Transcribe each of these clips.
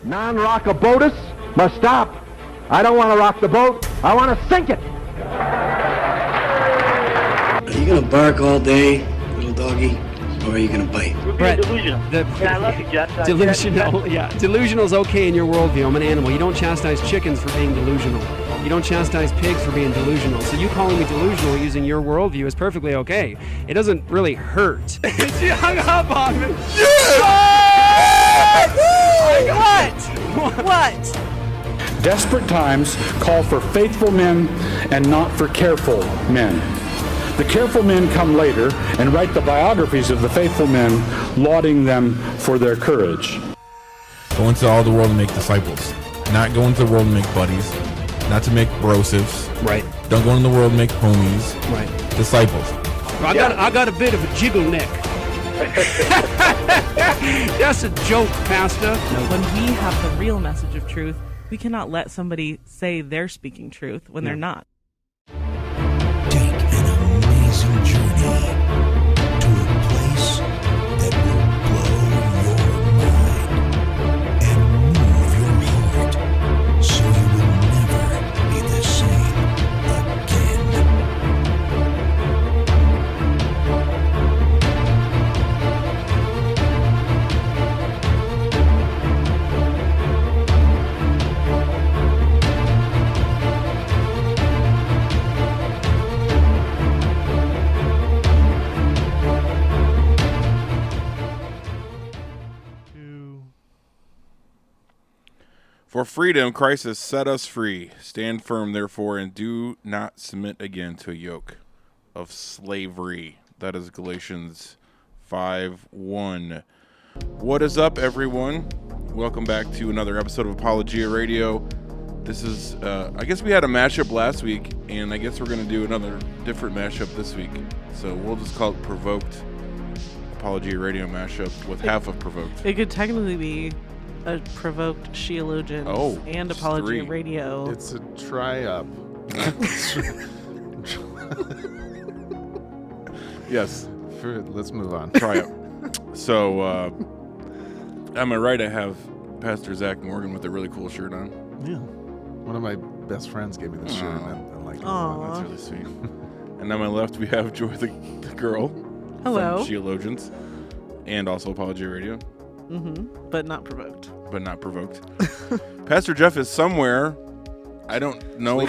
Non-rockabotus must stop. I don't want to rock the boat. I want to sink it. Are you going to bark all day, little doggy, or are you going to bite? We're being delusional. I love you, Jeff. Delusional, yeah. Delusional is okay in your worldview. I'm an animal. You don't chastise chickens for being delusional. You don't chastise pigs for being delusional. So you calling me delusional using your worldview is perfectly okay. It doesn't really hurt. She hung up on me. What? Desperate times call for faithful men and not for careful men. The careful men come later and write the biographies of the faithful men, lauding them for their courage. Go into all the world and make disciples. Not go into the world and make buddies. Not to make brosives. Right. Don't go into the world and make homies. Right. Disciples. I got a bit of a jiggle neck. That's a joke, Pastor. When we have the real message of truth, we cannot let somebody say they're speaking truth when they're not. Take an amazing journey to a place that will blow your mind and move your heart so you will never be the same again. For freedom, Christ has set us free. Stand firm, therefore, and do not submit again to a yoke of slavery. That is Galatians 5:1. What is up, everyone? Welcome back to another episode of Apologia Radio. This is, I guess we had a mashup last week, and I guess we're going to do another different mashup this week. So we'll just call it Provoked Apologia Radio mashup with half of Provoked. It could technically be a Provoked Sheologians and Apologia Radio. It's a try-up. Yes. Let's move on. Try-up. So, am I right? I have Pastor Zach Morgan with a really cool shirt on. Yeah. One of my best friends gave me this shirt, and I like it a lot. That's really sweet. And on my left, we have Joy the girl. Hello. From Sheologians. And also Apologia Radio. Mm-hmm. But not Provoked. But not Provoked. Pastor Jeff is somewhere. I don't know.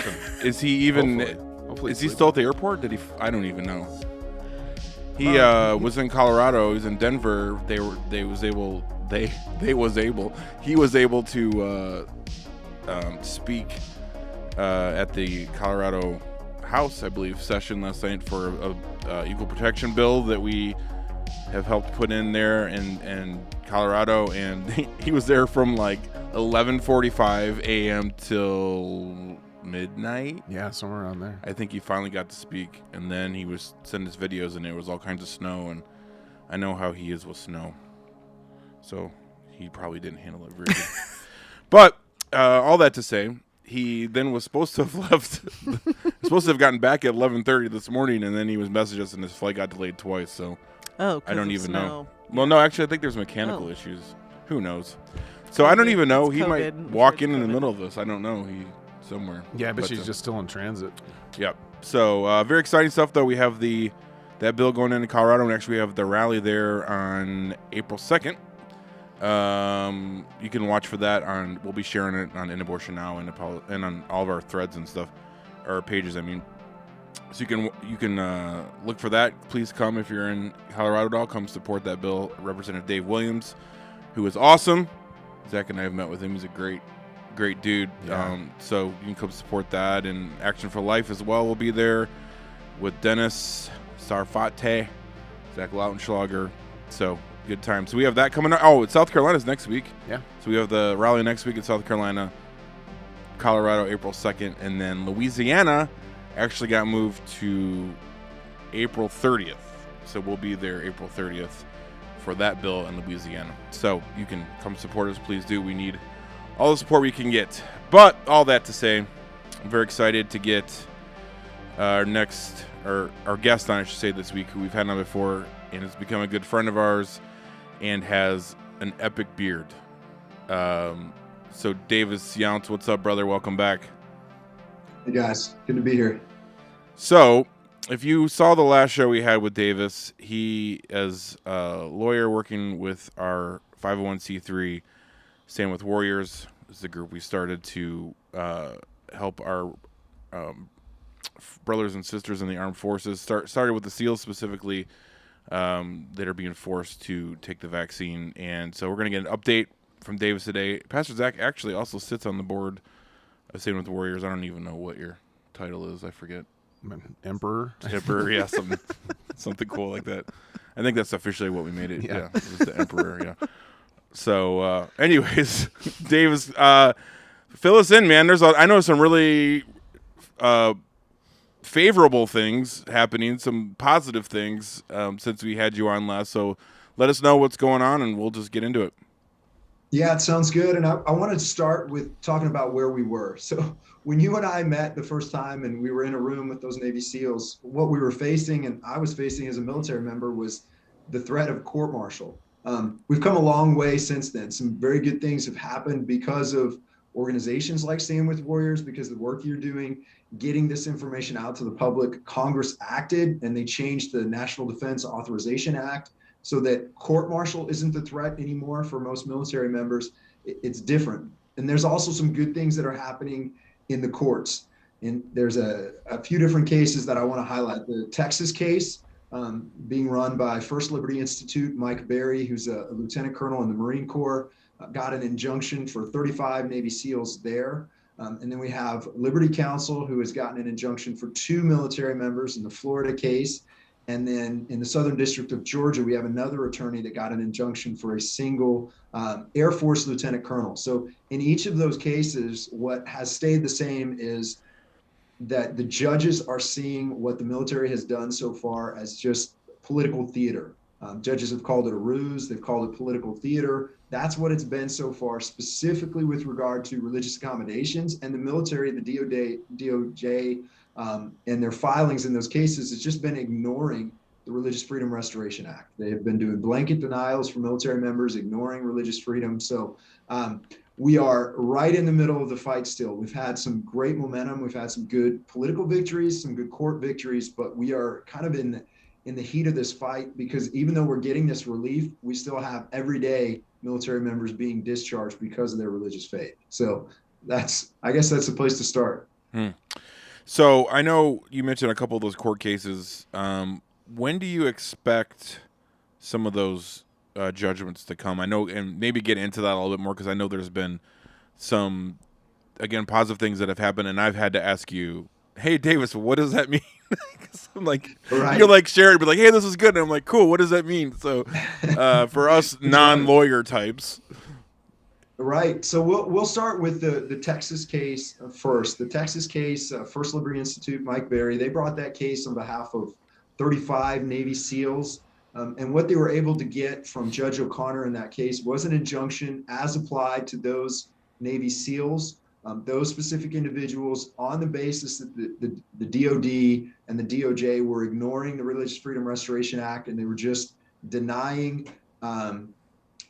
Is he even... Hopefully is he still at the airport? I don't even know. He was in Colorado. He was in Denver. He was able to speak at the Colorado House, I believe, session last night for a equal protection bill that we have helped put in there in Colorado, and he was there from like 11:45 a.m. till midnight. Yeah, somewhere around there. I think he finally got to speak, and then he was sending us videos, and there was all kinds of snow, and I know how he is with snow, so he probably didn't handle it very good. But all that to say, he then was supposed to have left. Supposed to have gotten back at 11:30 this morning, and then he was messaging us, and his flight got delayed twice. So I don't even know. Well, no, actually, I think there's mechanical issues. Who knows? So I don't even know. He might walk in the middle of this. I don't know. He somewhere. Yeah, but she's just still in transit. Yep. So very exciting stuff, though. We have that bill going into Colorado, and actually we have the rally there on April 2nd. You can watch for that we'll be sharing it on In Abortion Now and on all of our threads and stuff, or pages, I mean. So you can look for that. Please come if you're in Colorado at all. Come support that bill. Representative Dave Williams, who is awesome. Zach and I have met with him. He's a great dude. Yeah. So you can come support that. And Action for Life as well will be there with Dennis Sarfate, Zach Lautenschlager. So good time. So we have that coming up. Oh, South Carolina's next week. Yeah. So we have the rally next week in South Carolina, Colorado, April 2nd, and then Louisiana actually got moved to April 30th. So we'll be there April 30th for that bill in Louisiana. So you can come support us. Please do. We need all the support we can get. But all that to say, I'm very excited to get our guest on, I should say, this week, who we've had on before and has become a good friend of ours and has an epic beard. So Davis Younts, what's up, brother? Welcome back. Hey guys, good to be here. So, if you saw the last show we had with Davis, he is a lawyer working with our 501c3 Stand With Warriors. This is a group we started to help our brothers and sisters in the armed forces. Started with the SEALs specifically that are being forced to take the vaccine. And so we're going to get an update from Davis today. Pastor Zach actually also sits on the board of Stand With Warriors. I don't even know what your title is. I forget. Emperor? Emperor, yeah, something cool like that. I think that's officially what we made it. Yeah, it was the Emperor, yeah. So, anyways, Davis, fill us in, man. I know some really favorable things happening, some positive things since we had you on last. So let us know what's going on, and we'll just get into it. Yeah, it sounds good. And I wanted to start with talking about where we were. So when you and I met the first time and we were in a room with those Navy SEALs, what we were facing, and I was facing as a military member, was the threat of court-martial. We've come a long way since then. Some very good things have happened because of organizations like Stand With Warriors, because of the work you're doing, getting this information out to the public. Congress acted and they changed the National Defense Authorization Act so that court-martial isn't the threat anymore for most military members. It's different. And there's also some good things that are happening in the courts. And there's a few different cases that I want to highlight. The Texas case being run by First Liberty Institute, Mike Berry, who's a lieutenant colonel in the Marine Corps, got an injunction for 35 Navy SEALs there. And then we have Liberty Counsel, who has gotten an injunction for 2 military members in the Florida case. And then in the Southern District of Georgia, we have another attorney that got an injunction for a single Air Force lieutenant colonel. So in each of those cases, what has stayed the same is that the judges are seeing what the military has done so far as just political theater. Judges have called it a ruse. They've called it political theater. That's what it's been so far, specifically with regard to religious accommodations. And the military, the DOJ, and their filings in those cases has just been ignoring the Religious Freedom Restoration Act. They have been doing blanket denials for military members, ignoring religious freedom. So we are right in the middle of the fight still. We've had some great momentum. We've had some good political victories, some good court victories, but we are kind of in the heat of this fight, because even though we're getting this relief, we still have every day military members being discharged because of their religious faith. So I guess that's the place to start. So I know you mentioned a couple of those court cases. When do you expect some of those judgments to come? I know, and maybe get into that a little bit more, because I know there's been some, again, positive things that have happened, and I've had to ask you, hey, Davis, what does that mean? I'm like, right. You're like sharing, but like, hey, this is good. And I'm like, cool, what does that mean? So for us non-lawyer types. Right. So we'll start with the Texas case first. The Texas case, First Liberty Institute, Mike Berry, they brought that case on behalf of 35 Navy SEALs. And what they were able to get from Judge O'Connor in that case was an injunction as applied to those Navy SEALs, those specific individuals, on the basis that the DOD and the DOJ were ignoring the Religious Freedom Restoration Act, and they were just denying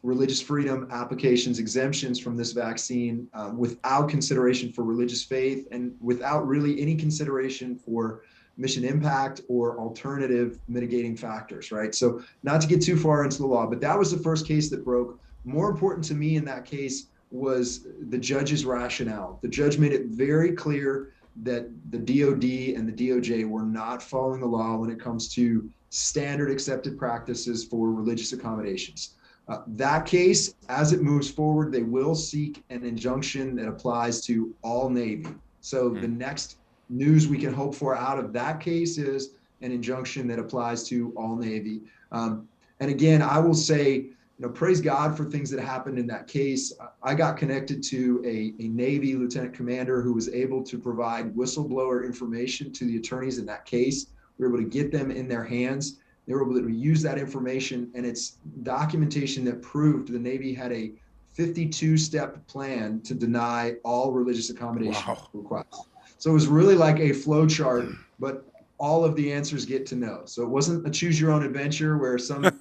religious freedom applications, exemptions from this vaccine without consideration for religious faith and without really any consideration for mission impact or alternative mitigating factors, right? So not to get too far into the law, but that was the first case that broke. More important to me in that case was the judge's rationale. The judge made it very clear that the DOD and the DOJ were not following the law when it comes to standard accepted practices for religious accommodations. That case, as it moves forward, they will seek an injunction that applies to all Navy. So the next news we can hope for out of that case is an injunction that applies to all Navy. And again, I will say, praise God for things that happened in that case. I got connected to a Navy lieutenant commander who was able to provide whistleblower information to the attorneys in that case. We were able to get them in their hands. They were able to use that information, and it's documentation that proved the Navy had a 52-step plan to deny all religious accommodation requests. So it was really like a flow chart, but all of the answers get to no. So it wasn't a choose your own adventure where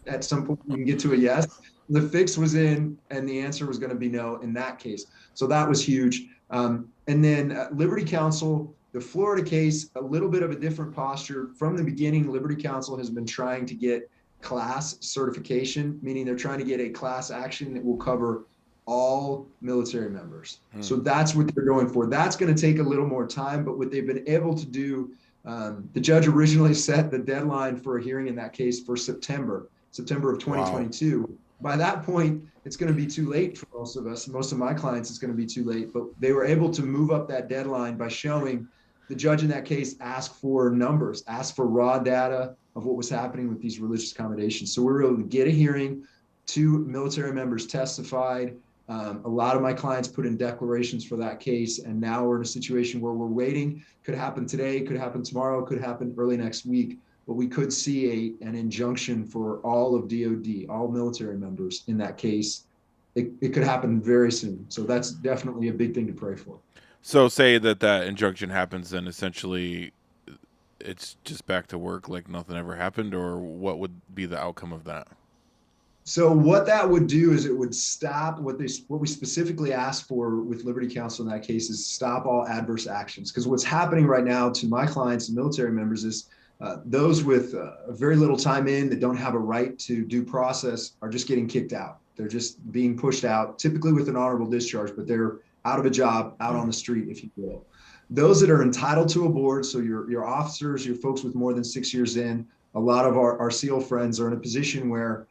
at some point you can get to a yes. The fix was in and the answer was going to be no in that case. So that was huge. And then Liberty Counsel, the Florida case, a little bit of a different posture. From the beginning, Liberty Counsel has been trying to get class certification, meaning they're trying to get a class action that will cover all military members. So that's what they're going for. That's going to take a little more time, but what they've been able to do, the judge originally set the deadline for a hearing in that case for September of 2022. Wow. By that point, it's going to be too late for most of us. Most of my clients, it's going to be too late, but they were able to move up that deadline by showing the judge in that case asked for numbers, asked for raw data of what was happening with these religious accommodations. So we were able to get a hearing. 2 military members testified. A lot of my clients put in declarations for that case, and now we're in a situation where we're waiting. Could happen today, could happen tomorrow, could happen early next week, but we could see an injunction for all of DOD, all military members in that case. It could happen very soon. So that's definitely a big thing to pray for. So say that injunction happens, then essentially it's just back to work like nothing ever happened, or what would be the outcome of that? So what that would do is it would stop what we specifically asked for with Liberty Counsel in that case is stop all adverse actions. Because what's happening right now to my clients and military members is those with very little time in that don't have a right to due process are just getting kicked out. They're just being pushed out, typically with an honorable discharge, but they're out of a job, out on the street, if you will. Those that are entitled to a board, so your officers, your folks with more than 6 years in, a lot of our SEAL friends are in a position where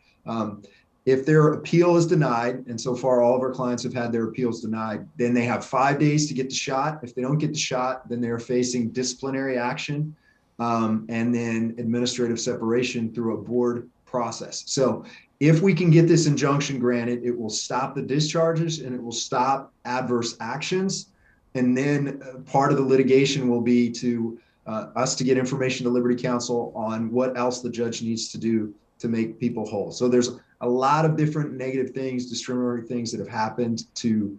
if their appeal is denied, and so far all of our clients have had their appeals denied, then they have 5 days to get the shot. If they don't get the shot, then they're facing disciplinary action and then administrative separation through a board process. So if we can get this injunction granted, it will stop the discharges and it will stop adverse actions. And then part of the litigation will be to us to get information to Liberty Counsel on what else the judge needs to do to make people whole. So there's a lot of different negative things, discriminatory things that have happened to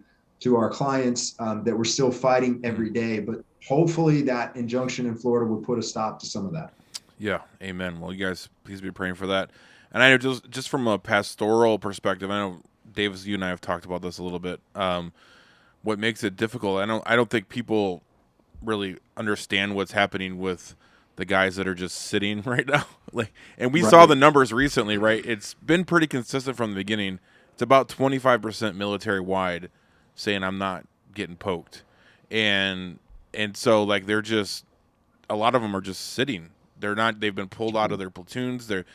our clients that we're still fighting every day. But hopefully that injunction in Florida will put a stop to some of that. Yeah, amen. Well, you guys, please be praying for that. And I know just from a pastoral perspective, I know, Davis, you and I have talked about this a little bit. What makes it difficult, I don't think people really understand what's happening with the guys that are just sitting right now. And we saw the numbers recently, right? It's been pretty consistent from the beginning. It's about 25% military wide saying I'm not getting poked. And so they're just, a lot of them are just sitting. They've been pulled out of their platoons. They're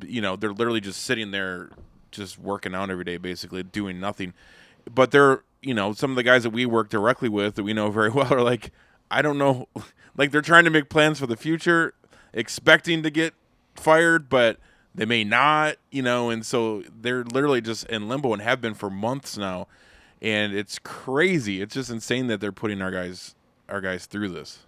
literally just sitting there, just working out every day, basically doing nothing. But they're, some of the guys that we work directly with that we know very well are like, I don't know, they're trying to make plans for the future, expecting to get fired, but they may not, and so they're literally just in limbo and have been for months now. And it's crazy. It's just insane that they're putting our guys through this.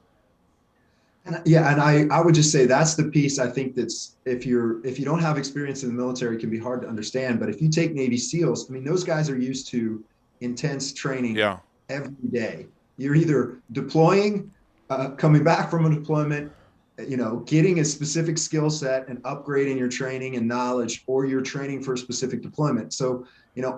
And I would just say that's the piece I think that's, if you don't have experience in the military, it can be hard to understand. But if you take Navy SEALs, those guys are used to intense training every day. You're either deploying, coming back from a deployment, getting a specific skill set and upgrading your training and knowledge, or you're training for a specific deployment. So,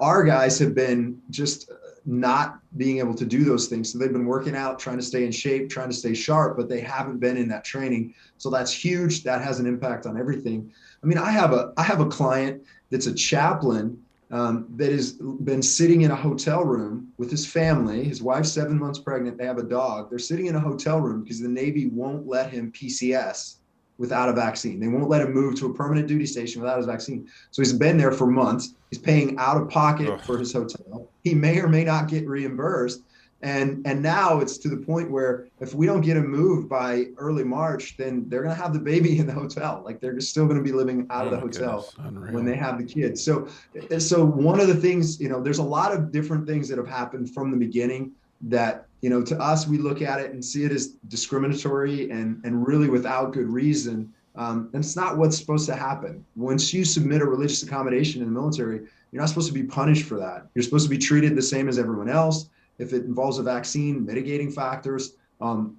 our guys have been just not being able to do those things. So they've been working out, trying to stay in shape, trying to stay sharp, but they haven't been in that training. So that's huge. That has an impact on everything. I have a client that's a chaplain that has been sitting in a hotel room with his family. His wife's 7 months pregnant. They have a dog. They're sitting in a hotel room because the Navy won't let him PCS without a vaccine. They won't let him move to a permanent duty station without his vaccine. So he's been there for months. He's paying out of pocket for his hotel. He may or may not get reimbursed. And now it's to the point where if we don't get him moved by early March, then they're going to have the baby in the hotel. They're still going to be living out of the hotel when they have the kids. So one of the things, there's a lot of different things that have happened from the beginning that, to us, we look at it and see it as discriminatory and really without good reason. And it's not what's supposed to happen. Once you submit a religious accommodation in the military, you're not supposed to be punished for that. You're supposed to be treated the same as everyone else. If it involves a vaccine, mitigating factors,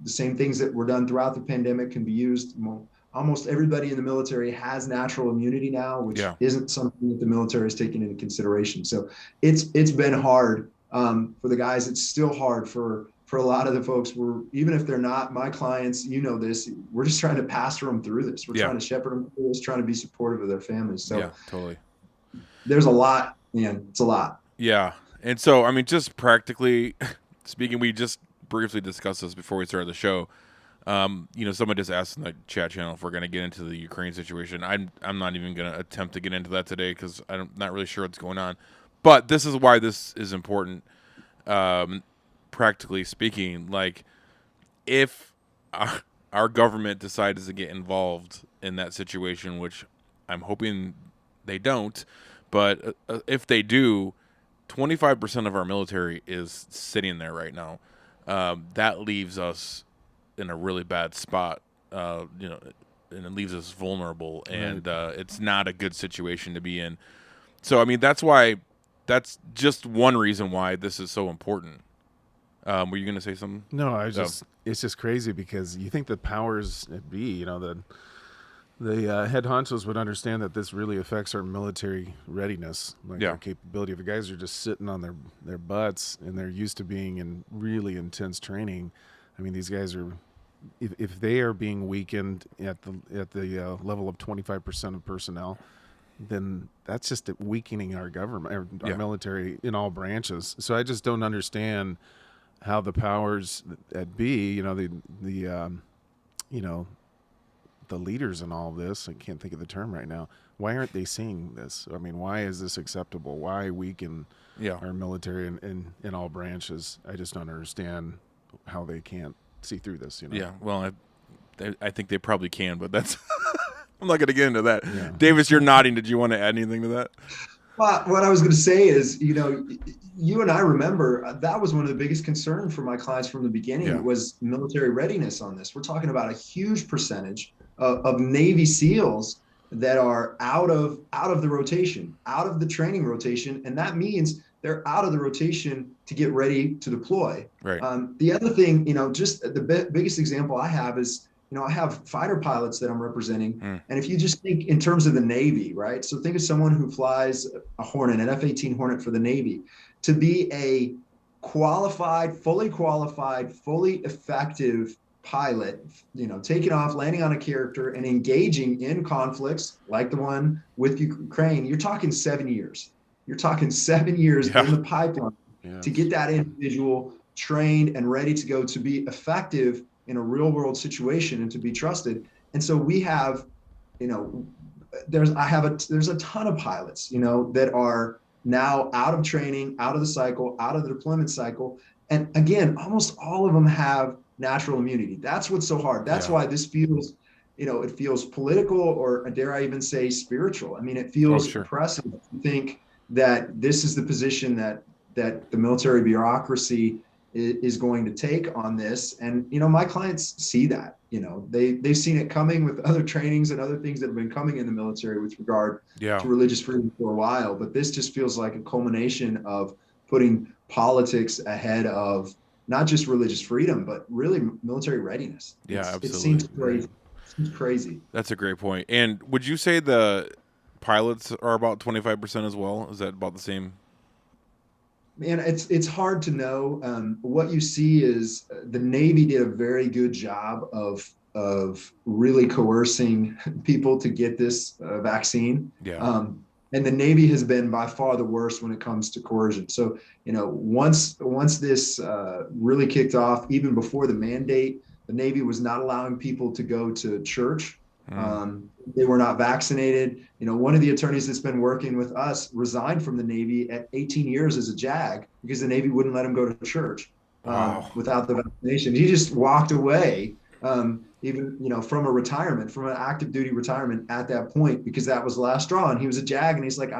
The same things that were done throughout the pandemic can be used. Almost everybody in the military has natural immunity now, which isn't something that the military is taking into consideration. So it's been hard for the guys. It's still hard for a lot of the folks. Even if they're not my clients, you know this, we're just trying to pastor them through this. We're trying to shepherd them through this, trying to be supportive of their families. So yeah, totally. There's a lot, man. It's a lot. Yeah. And so, I mean, just practically speaking, we just briefly discussed this before we started the show. Someone just asked in the chat channel if we're going to get into the Ukraine situation. I'm not even going to attempt to get into that today because I'm not really sure what's going on. But this is why this is important, practically speaking. Like, if our government decides to get involved in that situation, which I'm hoping they don't, but if they do, 25% of our military is sitting there right now. That leaves us in a really bad spot, and it leaves us vulnerable, and it's not a good situation to be in. So, I mean, that's just one reason why this is so important. Were you going to say something? No, it's just crazy because you think the powers that be, the head honchos would understand that this really affects our military readiness, our capability. If the guys are just sitting on their butts and they're used to being in really intense training, I mean, these guys are, if they are being weakened at the level of 25% of personnel, then that's just weakening our government, our military in all branches. So I just don't understand how the powers that be, the leaders in all of this, I can't think of the term right now, why aren't they seeing this? I mean, why is this acceptable? Why weaken our military in all branches? I just don't understand how they can't see through this. Yeah, well, I think they probably can, but that's I'm not going to get into that. Yeah. Davis, you're nodding. Did you want to add anything to that? Well, what I was going to say is, you and I remember that was one of the biggest concerns for my clients from the beginning was military readiness on this. We're talking about a huge percentage of Navy SEALs that are out of the rotation, out of the training rotation, and that means they're out of the rotation to get ready to deploy. Right. The other thing, just the biggest example I have is, I have fighter pilots that I'm representing, and if you just think in terms of the Navy, right? So think of someone who flies a Hornet, an F-18 Hornet for the Navy, to be a fully qualified, fully effective pilot, taking off, landing on a character and engaging in conflicts like the one with Ukraine. You're talking 7 years. You're talking 7 years in the pipeline to get that individual trained and ready to go to be effective in a real world situation and to be trusted. And so we have, there's a ton of pilots, that are now out of training, out of the cycle, out of the deployment cycle. And again, almost all of them have natural immunity. That's what's so hard. That's why this feels, it feels political, or dare I even say spiritual. I mean, it feels oppressive to think that this is the position that the military bureaucracy is going to take on this. And, my clients see that, they've seen it coming with other trainings and other things that have been coming in the military with regard to religious freedom for a while. But this just feels like a culmination of putting politics ahead of not just religious freedom, but really military readiness. Absolutely. It seems crazy. Crazy. That's a great point. And would you say the pilots are about 25% as well? Is that about the same? Man, it's hard to know. What you see is the Navy did a very good job of really coercing people to get this vaccine. And the Navy has been by far the worst when it comes to coercion. So, once this really kicked off, even before the mandate, the Navy was not allowing people to go to church. They were not vaccinated. One of the attorneys that's been working with us resigned from the Navy at 18 years as a JAG because the Navy wouldn't let him go to church without the vaccination. He just walked away, even from a retirement, from an active duty retirement at that point, because that was the last straw. And he was a JAG, and he's like,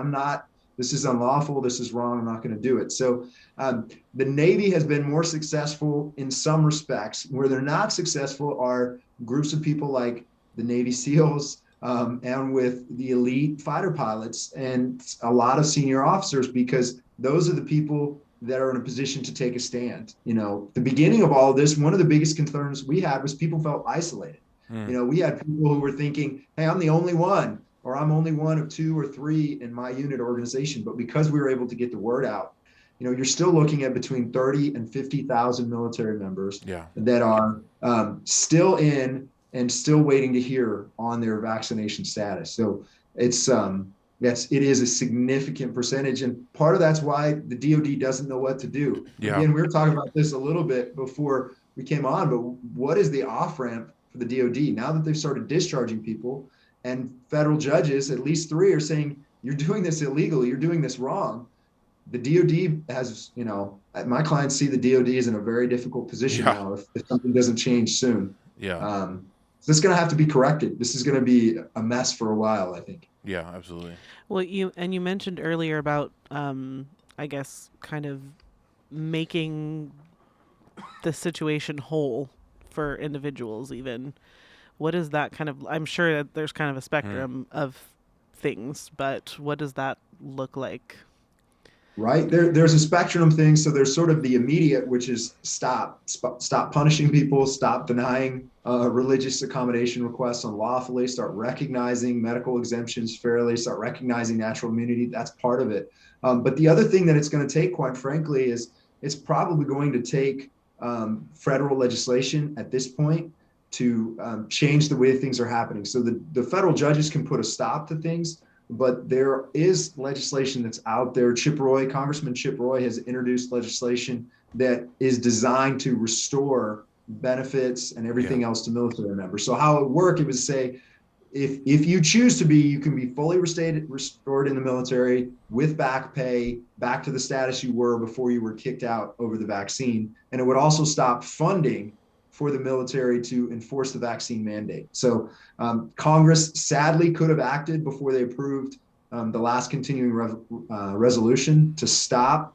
this is unlawful. This is wrong. I'm not going to do it. So the Navy has been more successful in some respects. Where they're not successful are groups of people like the Navy SEALs, and with the elite fighter pilots and a lot of senior officers, because those are the people that are in a position to take a stand. You know, the beginning of all of this, one of the biggest concerns we had was people felt isolated. You know, we had people who were thinking, hey, I'm the only one, or I'm only one of 2 or 3 in my unit organization. But because we were able to get the word out, you know, you're still looking at between 30 and 50,000 military members that are still in and still waiting to hear on their vaccination status. So it's it is a significant percentage, and part of that's why the DoD doesn't know what to do. Again, we were talking about this a little bit before we came on, but what is the off ramp for the DoD now that they've started discharging people, and federal judges, at least 3, are saying you're doing this illegally, you're doing this wrong. The DoD has, you know, my clients see the DoD is in a very difficult position now if something doesn't change soon. So this is going to have to be corrected. This is going to be a mess for a while, I think. Yeah, absolutely. Well, you mentioned earlier about, I guess, kind of making the situation whole for individuals even. What is that kind of, I'm sure that there's kind of a spectrum of things, but what does that look like? Right. There's a spectrum of things. So there's sort of the immediate, which is stop punishing people, stop denying religious accommodation requests unlawfully, start recognizing medical exemptions fairly, start recognizing natural immunity. That's part of it. But the other thing that it's going to take, quite frankly, is it's probably going to take federal legislation at this point to change the way things are happening. So the federal judges can put a stop to things, but there is legislation that's out there. Congressman Chip Roy has introduced legislation that is designed to restore benefits and everything else to military members. So how it would work, it would say, if you choose to be, you can be fully restored in the military with back pay, back to the status you were before you were kicked out over the vaccine. And it would also stop funding for the military to enforce the vaccine mandate. So Congress sadly could have acted before they approved the last continuing resolution to stop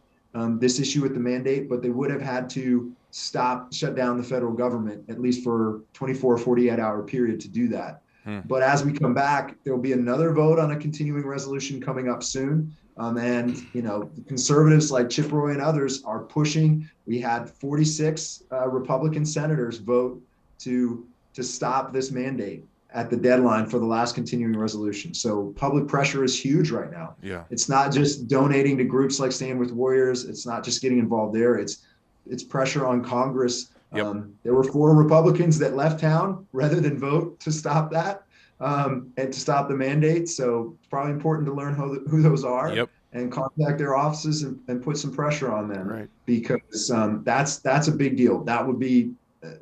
this issue with the mandate, but they would have had to shut down the federal government, at least for 24 or 48 hour period to do that. But as we come back, there'll be another vote on a continuing resolution coming up soon. And, you know, the conservatives like Chip Roy and others are pushing. We had 46 Republican senators vote to stop this mandate at the deadline for the last continuing resolution. So public pressure is huge right now. Yeah. It's not just donating to groups like Stand With Warriors. It's not just getting involved there. It's pressure on Congress. There were 4 Republicans that left town rather than vote to stop that. And to stop the mandate. So it's probably important to learn who those are and contact their offices and put some pressure on them, because that's a big deal. That would be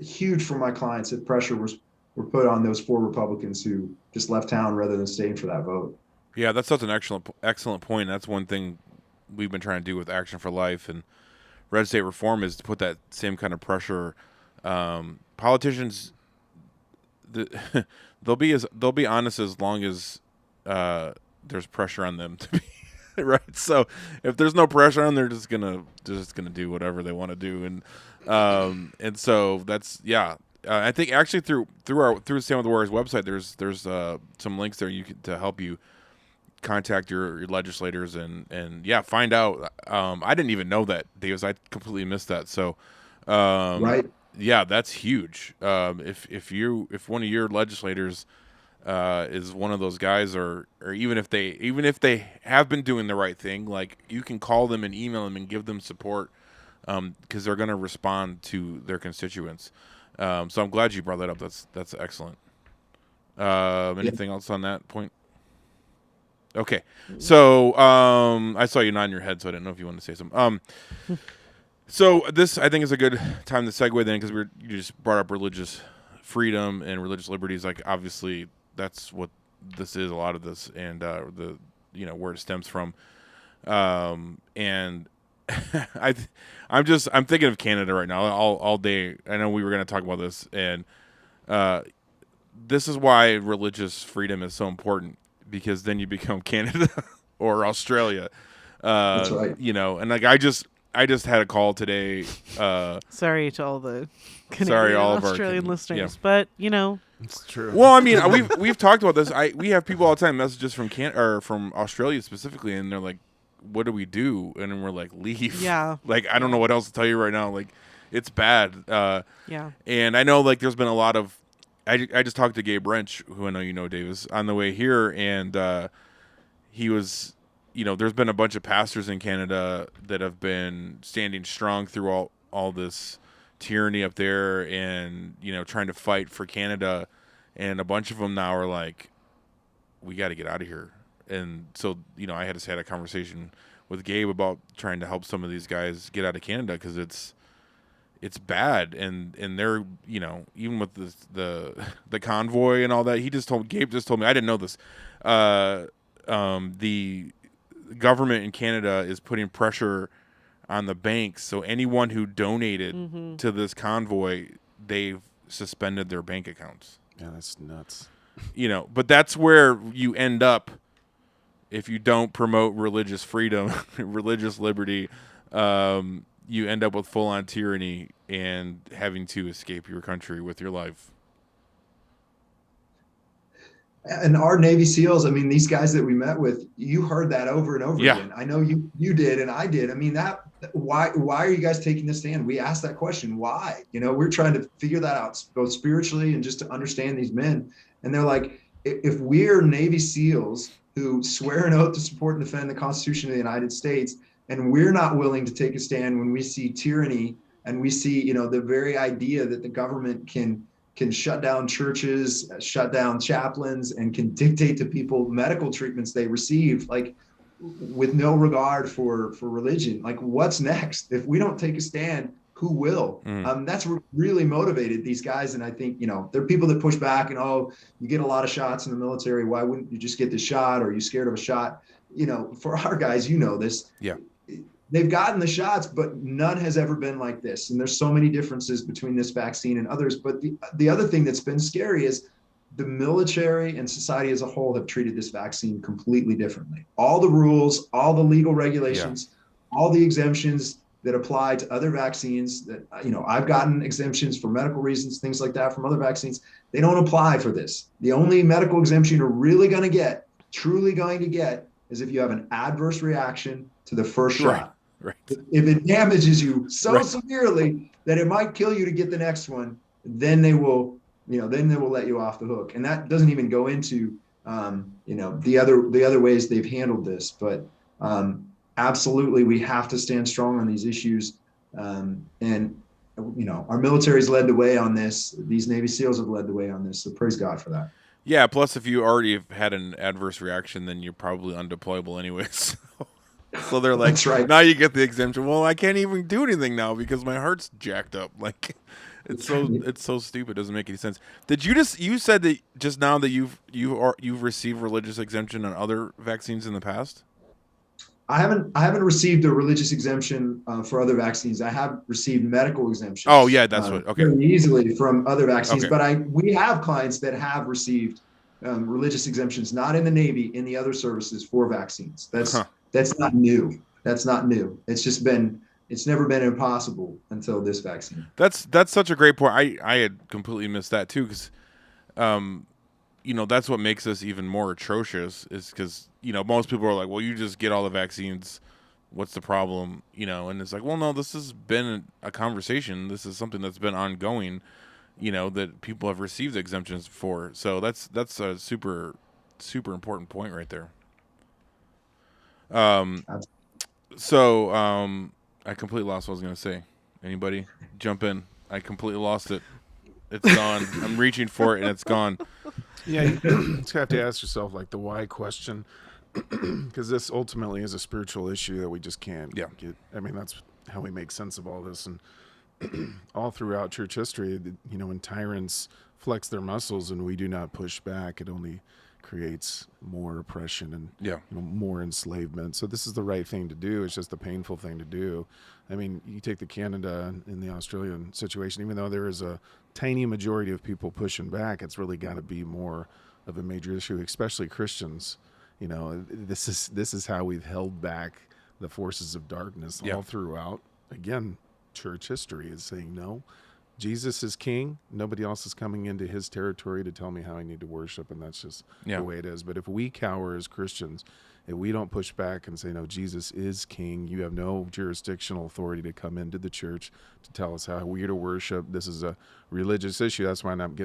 huge for my clients if pressure were put on those 4 Republicans who just left town rather than staying for that vote. Yeah, that's such an excellent point. That's one thing we've been trying to do with Action for Life and Red State Reform, is to put that same kind of pressure. Politicians, they'll be honest as long as there's pressure on them to be right. So if there's no pressure on them, they're just gonna do whatever they want to do, and so that's I think actually through Stand With the Warriors website, there's some links there to help you contact your legislators and find out. I didn't even know that, because I completely missed that. So yeah, that's huge. If one of your legislators is one of those guys, or even if they have been doing the right thing, like, you can call them and email them and give them support, because they're going to respond to their constituents. So I'm glad you brought that up. That's excellent. Anything else on that point? Okay. So I saw you nodding your head, so I didn't know if you wanted to say something. So this, I think, is a good time to segue then, because you just brought up religious freedom and religious liberties. Like, obviously, that's what this is, a lot of this, and where it stems from. And I'm thinking of Canada right now all day. I know we were going to talk about this, and this is why religious freedom is so important, because then you become Canada or Australia. That's right. And like, I just had a call today. Sorry to all the Canadian and Australian listeners, but it's true. Well, I mean, we've talked about this. We have people all the time messages from from Australia specifically, and they're like, what do we do? And then we're like, leave. Yeah. Like, I don't know what else to tell you right now. Like, it's bad. Yeah. And I know, like, there's been a lot of, I just talked to Gabe Wrench, who I know you know, Davis, on the way here, and he was, there's been a bunch of pastors in Canada that have been standing strong through all this tyranny up there and, trying to fight for Canada. And a bunch of them now are like, we got to get out of here. And so, I had to have a conversation with Gabe about trying to help some of these guys get out of Canada because it's bad. And they're, even with the convoy and all that, Gabe just told me, I didn't know this. The government in Canada is putting pressure on the banks. So anyone who donated to this convoy, they've suspended their bank accounts. Yeah, that's nuts. But that's where you end up if you don't promote religious freedom, religious liberty. You end up with full-on tyranny and having to escape your country with your life. And our Navy SEALs, I mean, these guys that we met with, you heard that over and over again. I know you did, and I did. I mean, why are you guys taking this stand? We asked that question. Why? We're trying to figure that out, both spiritually and just to understand these men. And they're like, if we're Navy SEALs who swear an oath to support and defend the Constitution of the United States, and we're not willing to take a stand when we see tyranny and we see, the very idea that the government can shut down churches, shut down chaplains, and can dictate to people medical treatments they receive, like with no regard for religion. Like, what's next? If we don't take a stand, who will? That's what really motivated these guys. And I think, there are people that push back and, you get a lot of shots in the military. Why wouldn't you just get the shot? Or are you scared of a shot? For our guys, this. Yeah. They've gotten the shots, but none has ever been like this. And there's so many differences between this vaccine and others. But the other thing that's been scary is the military and society as a whole have treated this vaccine completely differently. All the rules, all the legal regulations, all the exemptions that apply to other vaccines that, I've gotten exemptions for medical reasons, things like that from other vaccines. They don't apply for this. The only medical exemption you're really going to get, truly going to get, is if you have an adverse reaction to the first shot. Right. If it damages you so severely that it might kill you to get the next one, then they will, let you off the hook. And that doesn't even go into, the other ways they've handled this. But absolutely, we have to stand strong on these issues. And our military's led the way on this. These Navy SEALs have led the way on this. So praise God for that. Yeah. Plus, if you already have had an adverse reaction, then you're probably undeployable anyways. So they're like, that's right. Now you get the exemption. Well, I can't even do anything now because my heart's jacked up. Like, it's so stupid. It doesn't make any sense. Did you said that just now that you've received religious exemption on other vaccines in the past? I haven't received a religious exemption for other vaccines. I have received medical exemptions. Oh yeah, that's what. Okay. Very easily from other vaccines, Okay. But we have clients that have received religious exemptions, not in the Navy, in the other services for vaccines. That's not new. That's not new. It's never been impossible until this vaccine. That's such a great point. I had completely missed that too, because, that's what makes us even more atrocious is because, most people are like, well, you just get all the vaccines. What's the problem? And it's like, well, no, this has been a conversation. This is something that's been ongoing, that people have received exemptions for. So that's a super, super important point right there. So I completely lost what I was going to say. Anybody jump in? I completely lost it. It's gone. I'm reaching for it and it's gone. Yeah, you just have to ask yourself like the why question, because this ultimately is a spiritual issue that we just can't get. I mean, that's how we make sense of all this. And all throughout church history, when tyrants flex their muscles and we do not push back, it only creates more oppression and more enslavement. So this is the right thing to do. It's just the painful thing to do. I mean, you take the Canada and the Australian situation, even though there is a tiny majority of people pushing back, it's really got to be more of a major issue, especially Christians. This is how we've held back the forces of darkness all throughout. Again, church history is saying no. Jesus is king. Nobody else is coming into his territory to tell me how I need to worship, and that's just the way it is. But if we cower as Christians if we don't push back and say, no, Jesus is king, you have no jurisdictional authority to come into the church to tell us how we're to worship. This is a religious issue. That's why I'm not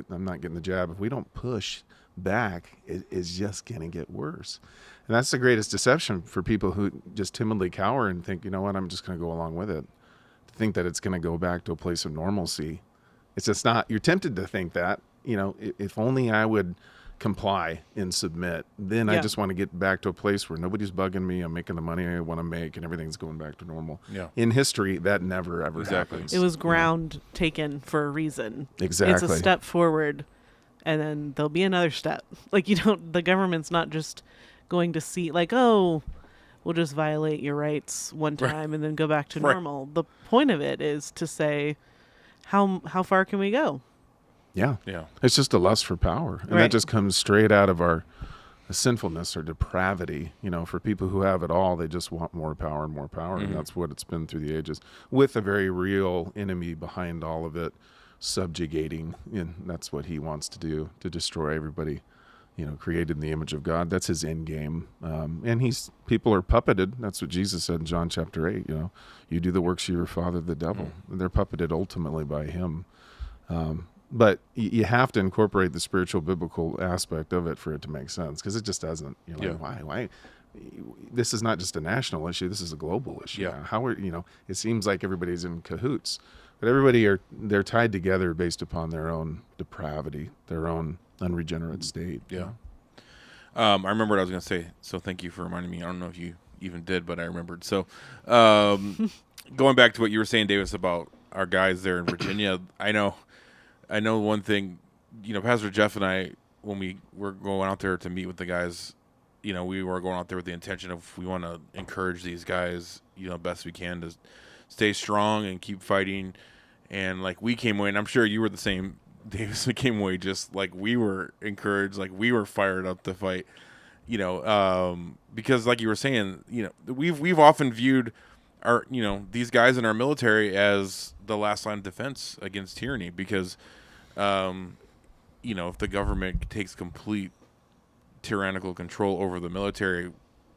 getting the jab. If we don't push back, it is just going to get worse. And that's the greatest deception for people who just timidly cower and think, you know what, I'm just going to go along with it. To think that it's going to go back to a place of normalcy. It's just not. You're tempted to think that, you know, if only I would comply and submit, then I just want to get back to a place where nobody's bugging me, I'm making the money I want to make, and everything's going back to normal. Yeah. In history, that never ever happens. It was ground taken for a reason. Exactly. It's a step forward, and then there'll be another step. Like, the government's not just going to see, like, oh, we'll just violate your rights one time and then go back to normal. The point of it is to say, how far can we go? Yeah. It's just a lust for power. And that just comes straight out of our sinfulness or depravity. You know, for people who have it all, they just want more power and more power. And that's what it's been through the ages, with a very real enemy behind all of it, subjugating. And that's what he wants to do, to destroy everybody, you know, created in the image of God. That's his end game. And people are puppeted. That's what Jesus said in John chapter 8, you know, you do the works of your father, the devil. And they're puppeted ultimately by him. But you have to incorporate the spiritual biblical aspect of it for it to make sense, because it just doesn't. You're like, why? This is not just a national issue. This is a global issue. Yeah. How are, you know, it seems like everybody's in cahoots, but they're tied together based upon their own depravity, their own unregenerate state. Yeah. I remember what I was going to say, so thank you for reminding me. I don't know if you even did, but I remembered. So going back to what you were saying, Davis, about our guys there in Virginia, I know one thing, you know, Pastor Jeff and I, when we were going out there to meet with the guys, you know, we were going out there with the intention of, we want to encourage these guys, you know, best we can to stay strong and keep fighting. And like, we came away, and I'm sure you were the same, Davis, we came away just like we were encouraged, like we were fired up to fight, you know, because like you were saying, you know, we've often viewed our, you know, these guys in our military as the last line of defense against tyranny, because, you know, if the government takes complete tyrannical control over the military,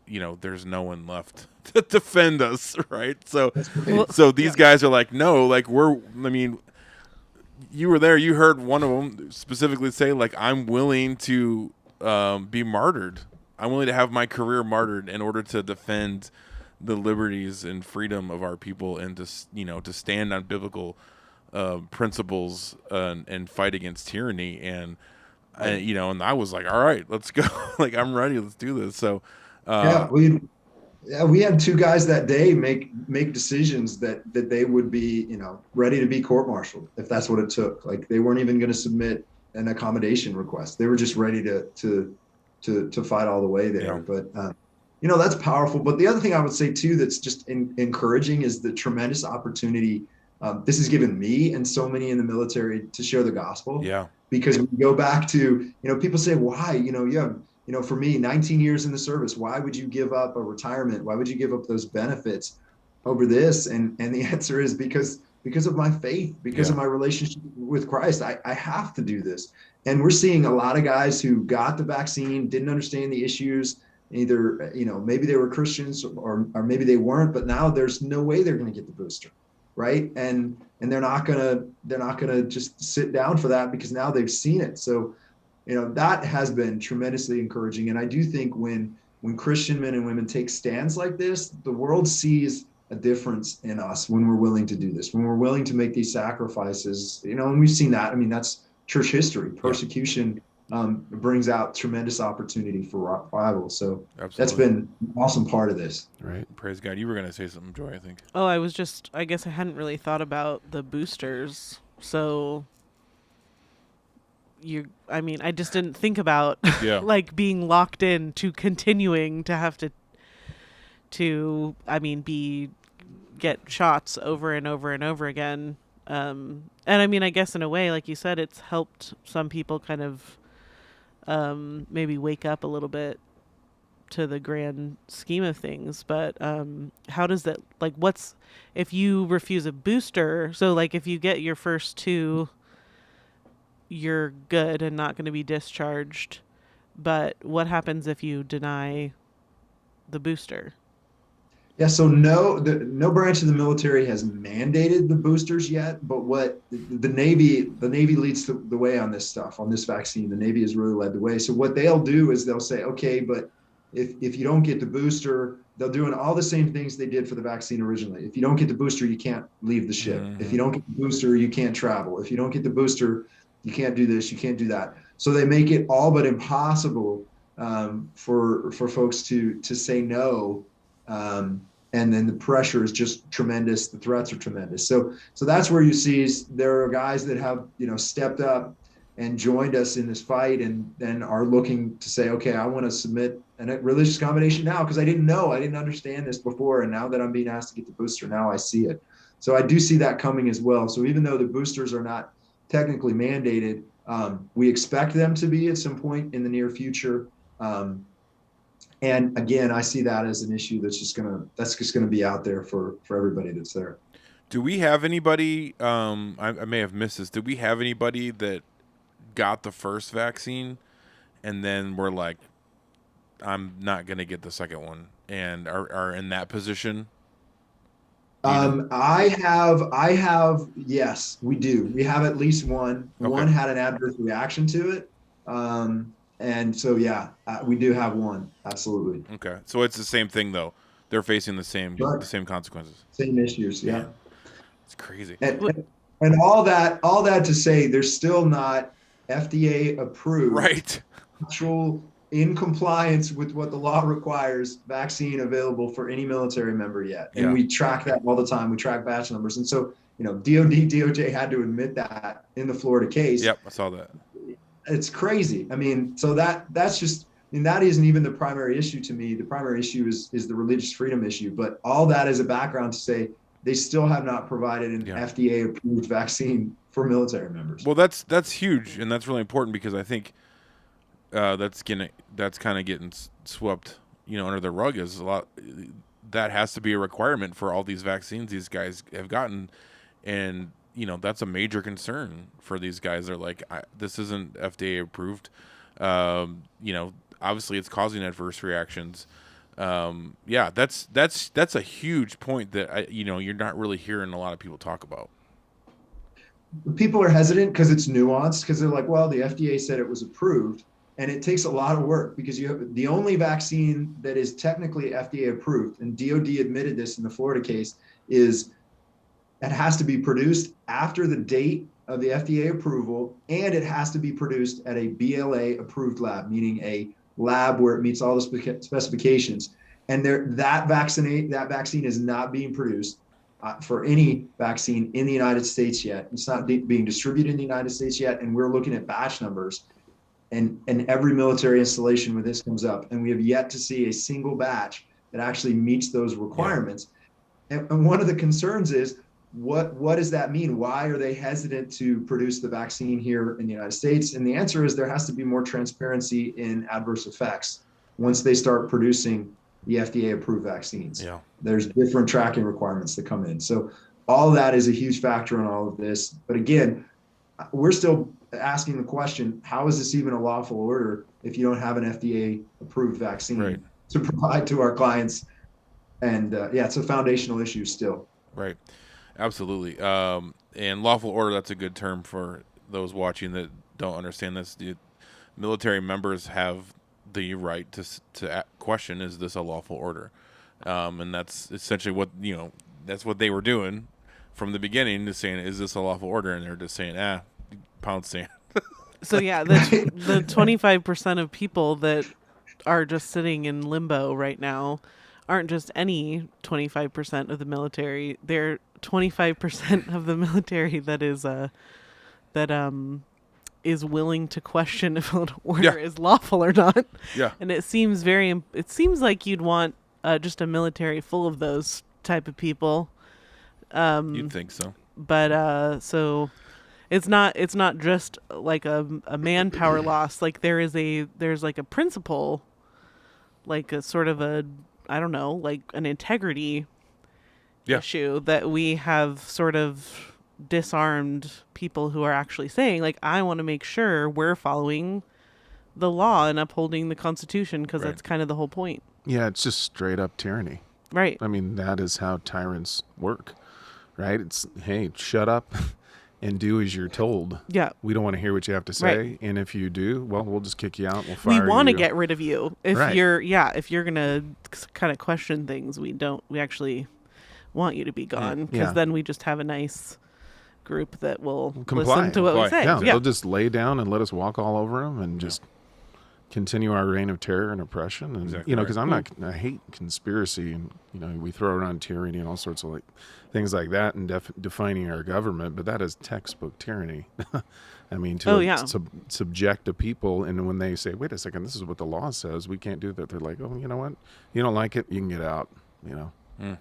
you know, there's no one left to defend us, right? So these guys are like, no, like you were there, you heard one of them specifically say, like, I'm willing to be martyred. I'm willing to have my career martyred in order to defend the liberties and freedom of our people, and to, you know, to stand on biblical principles and fight against tyranny. And you know, and I was like, all right, let's go. Like, I'm ready. Let's do this. So we had two guys that day make decisions that they would be, you know, ready to be court-martialed if that's what it took. Like, they weren't even going to submit an accommodation request. They were just ready to fight all the way there. Yeah. But you know, that's powerful. But the other thing I would say too, that's just encouraging, is the tremendous opportunity this has given me and so many in the military to share the gospel. Yeah. Because we go back to, you know, people say, why, you know, you have, you know, for me, 19 years in the service, why would you give up a retirement? Why would you give up those benefits over this? And the answer is because of my faith, because of my relationship with Christ. I have to do this. And we're seeing a lot of guys who got the vaccine, didn't understand the issues. Either, you know, maybe they were Christians or maybe they weren't, but now there's no way they're going to get the booster, right? And they're not gonna just sit down for that, because now they've seen it. So, you know, that has been tremendously encouraging. And I do think when Christian men and women take stands like this, the world sees a difference in us when we're willing to do this, when we're willing to make these sacrifices, you know, and we've seen that. I mean, that's church history. Persecution brings out tremendous opportunity for revival. So that's been an awesome part of this. Right. Praise God. You were going to say something, Joy, I think. Oh, I guess I hadn't really thought about the boosters. So I just didn't think about like being locked in to continuing to have to get shots over and over and over again. And I mean, I guess in a way, like you said, it's helped some people kind of maybe wake up a little bit to the grand scheme of things. But how does that, like, what's, if you refuse a booster, so like if you get your first two, you're good and not going to be discharged. But what happens if you deny the booster? Yeah, so no branch of the military has mandated the boosters yet, but what the Navy leads the way on this stuff, on this vaccine. The Navy has really led the way. So what they'll do is they'll say, okay, but if you don't get the booster, they'll do all the same things they did for the vaccine originally. If you don't get the booster, you can't leave the ship. If you don't get the booster, you can't travel. If you don't get the booster, you can't do this, you can't do that. So they make it all but impossible for folks to say no. And then the pressure is just tremendous. The threats are tremendous. So that's where you see there are guys that have, stepped up and joined us in this fight, and then are looking to say, okay, I want to submit a religious combination now because I didn't understand this before, and now that I'm being asked to get the booster, now I see it. So I do see that coming as well. So even though the boosters are not technically mandated, we expect them to be at some point in the near future. And again, I see that as an issue that's just gonna be out there for everybody that's there. Do we have anybody? I may have missed this. Did we have anybody that got the first vaccine and then were like, I'm not gonna get the second one, and are in that position? I have. Yes, we do. We have at least one. Okay. One had an adverse reaction to it. And so, yeah, we do have one. Absolutely. Okay. So it's the same thing, though. They're facing the same consequences. Same issues. Yeah. It's crazy. And all that to say, there's still not FDA approved. Right. Actual in compliance with what the law requires vaccine available for any military member yet. And we track that all the time. We track batch numbers. And so, DOJ had to admit that in the Florida case. Yep. I saw that. It's crazy. I mean, so that's just, that isn't even the primary issue to me. The primary issue is the religious freedom issue. But all that is a background to say they still have not provided an FDA approved vaccine for military members. Well, that's huge, and that's really important because I think that's kind of getting swept, under the rug. Is a lot that has to be a requirement for all these vaccines these guys have gotten, and that's a major concern for these guys. They're like, this isn't FDA approved. Obviously it's causing adverse reactions. That's a huge point that you're not really hearing a lot of people talk about. People are hesitant because it's nuanced, because they're like, well, the FDA said it was approved, and it takes a lot of work because you have the only vaccine that is technically FDA approved, and DOD admitted this in the Florida case, is it has to be produced after the date of the FDA approval, and it has to be produced at a BLA approved lab, meaning a lab where it meets all the specifications. And that vaccine is not being produced for any vaccine in the United States yet. It's not being distributed in the United States yet, and we're looking at batch numbers. And every military installation where this comes up, and we have yet to see a single batch that actually meets those requirements. Yeah. And one of the concerns is, what does that mean? Why are they hesitant to produce the vaccine here in the United States? And the answer is there has to be more transparency in adverse effects once they start producing the FDA approved vaccines. Yeah. There's different tracking requirements that come in. So all of that is a huge factor in all of this. But again, we're still asking the question, how is this even a lawful order if you don't have an FDA approved vaccine to provide to our clients? And it's a foundational issue still. Right. Absolutely. And lawful order, that's a good term for those watching that don't understand this. The military members have the right to question, is this a lawful order? And that's essentially what, that's what they were doing from the beginning, is saying, is this a lawful order? And they're just saying, pound sand. So yeah, the 25% of people that are just sitting in limbo right now aren't just any 25% of the military. They're 25% of the military that is willing to question if an order is lawful or not. Yeah. And it seems like you'd want just a military full of those type of people. You'd think so. But so it's not just like a manpower loss. Like there's like a principle, like a sort of a, I don't know, like an integrity issue that we have sort of disarmed people who are actually saying, like, I want to make sure we're following the law and upholding the Constitution, because that's kind of the whole point. Yeah, it's just straight up tyranny. Right. I mean, that is how tyrants work, right? It's, hey, shut up and do as you're told. Yeah. We don't want to hear what you have to say. Right. And if you do, well, we'll just kick you out. We'll fire you. We want to get rid of you. If Right. you're going to kind of question things, we actually want you to be gone, because then we just have a nice group that will listen to what we say. Yeah, they'll just lay down and let us walk all over them and just continue our reign of terror and oppression. And Exactly you know, because I hate conspiracy, and you know, we throw around tyranny and all sorts of things like that, and defining our government, but that is textbook tyranny. I mean, to subject a people, and when they say, "Wait a second, this is what the law says, we can't do that," they're like, "Oh, you know what? You don't like it, you can get out." You know.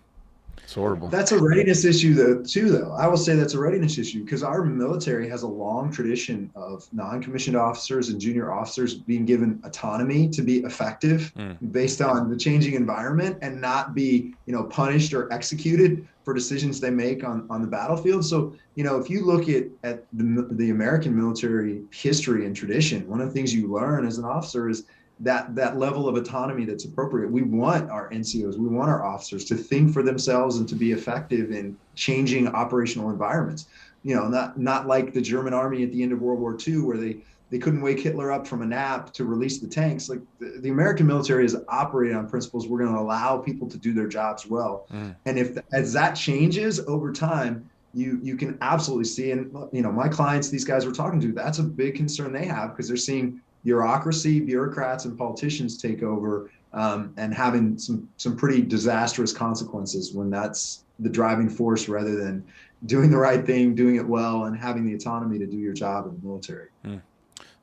It's horrible. That's a readiness issue, though. I will say that's a readiness issue because our military has a long tradition of non-commissioned officers and junior officers being given autonomy to be effective based on the changing environment and not be, punished or executed for decisions they make on the battlefield. So, if you look at the American military history and tradition, one of the things you learn as an officer is that level of autonomy that's appropriate. We want our NCOs, we want our officers to think for themselves and to be effective in changing operational environments. Not like the German army at the end of World War II, where they couldn't wake Hitler up from a nap to release the tanks. Like the American military has operated on principles. We're going to allow people to do their jobs well. And as that changes over time, you can absolutely see, and my clients, these guys we're talking to, that's a big concern they have, because they're seeing bureaucracy, bureaucrats, and politicians take over, and having some pretty disastrous consequences when that's the driving force, rather than doing the right thing, doing it well, and having the autonomy to do your job in the military.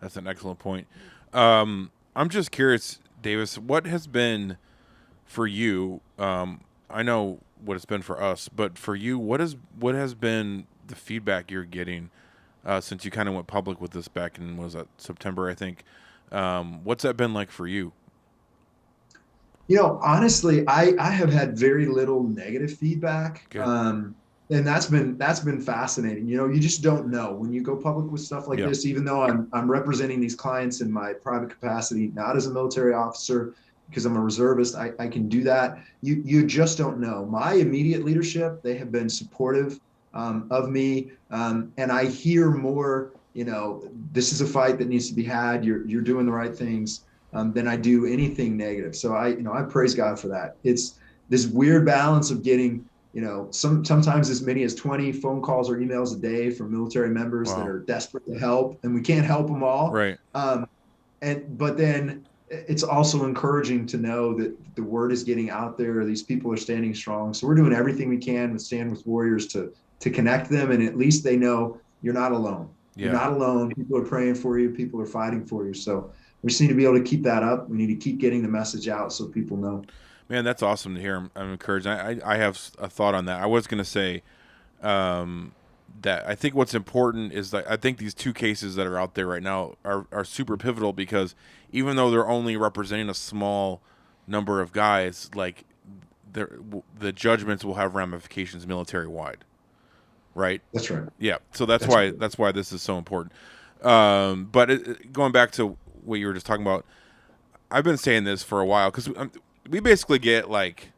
That's an excellent point. I'm just curious, Davis, what has been for you? I know what it's been for us, but for you, what has been the feedback you're getting since you kind of went public with this back in, what was that, September, I think? What's that been like for you? Honestly, I have had very little negative feedback. And that's been fascinating. You just don't know when you go public with stuff like this, even though I'm representing these clients in my private capacity, not as a military officer, because I'm a reservist. I can do that. You just don't know. My immediate leadership, they have been supportive of me. And I hear more, this is a fight that needs to be had. You're doing the right things, than I do anything negative. So I praise God for that. It's this weird balance of getting, sometimes as many as 20 phone calls or emails a day from military members that are desperate to help, and we can't help them all. Right. But then it's also encouraging to know that the word is getting out there. These people are standing strong. So we're doing everything we can with Stand With Warriors to connect them, and at least they know you're not alone. Yeah. You're not alone. People are praying for you. People are fighting for you. So we just need to be able to keep that up. We need to keep getting the message out so people know. Man, that's awesome to hear. I'm encouraged. I have a thought on that. I was going to say that I think what's important is that I think these two cases that are out there right now are super pivotal, because even though they're only representing a small number of guys, like the judgments will have ramifications military-wide. Right. That's right. Yeah. So that's why this is so important. But going back to what you were just talking about, I've been saying this for a while, because we basically get, like,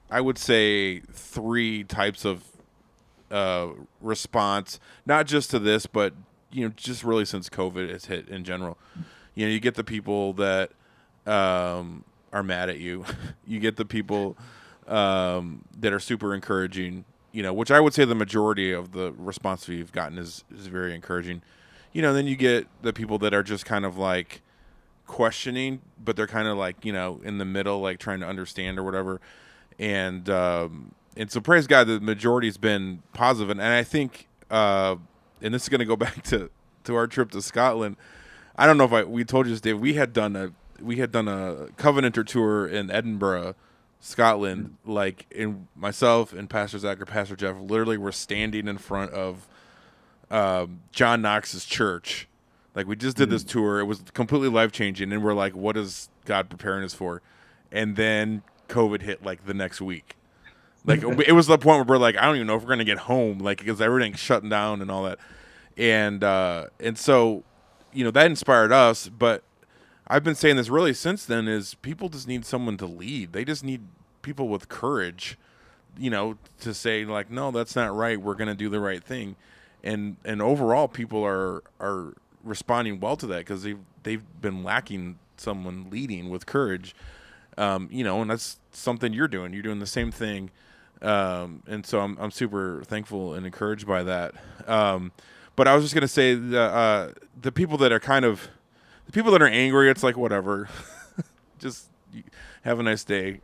I would say 3 types of response, not just to this, but just really since COVID has hit in general. You get the people that are mad at you. You get the people that are super encouraging. Which I would say the majority of the response we've gotten is very encouraging. Then you get the people that are just kind of like questioning, but they're kind of like, in the middle, like trying to understand or whatever. And so praise God, the majority's been positive. And I think, and this is going to go back to our trip to Scotland. I don't know if we told you this, Dave. We had done a Covenanter tour in Edinburgh, Scotland, like, in myself and Pastor Zach or Pastor Jeff literally were standing in front of John Knox's church. Like, we just did this tour. It was completely life-changing, and we're like, what is God preparing us for? And then COVID hit, like, the next week. Like, it was the point where we're like, I don't even know if we're going to get home, like, because everything's shutting down and all that. And so, that inspired us, but I've been saying this really since then, is people just need someone to lead. They just need people with courage, to say like, no, that's not right. We're going to do the right thing. And overall, people are responding well to that because they've been lacking someone leading with courage. And that's something you're doing. You're doing the same thing. And so I'm super thankful and encouraged by that. But I was just going to say the people that are the people that are angry, it's like, whatever, just have a nice day,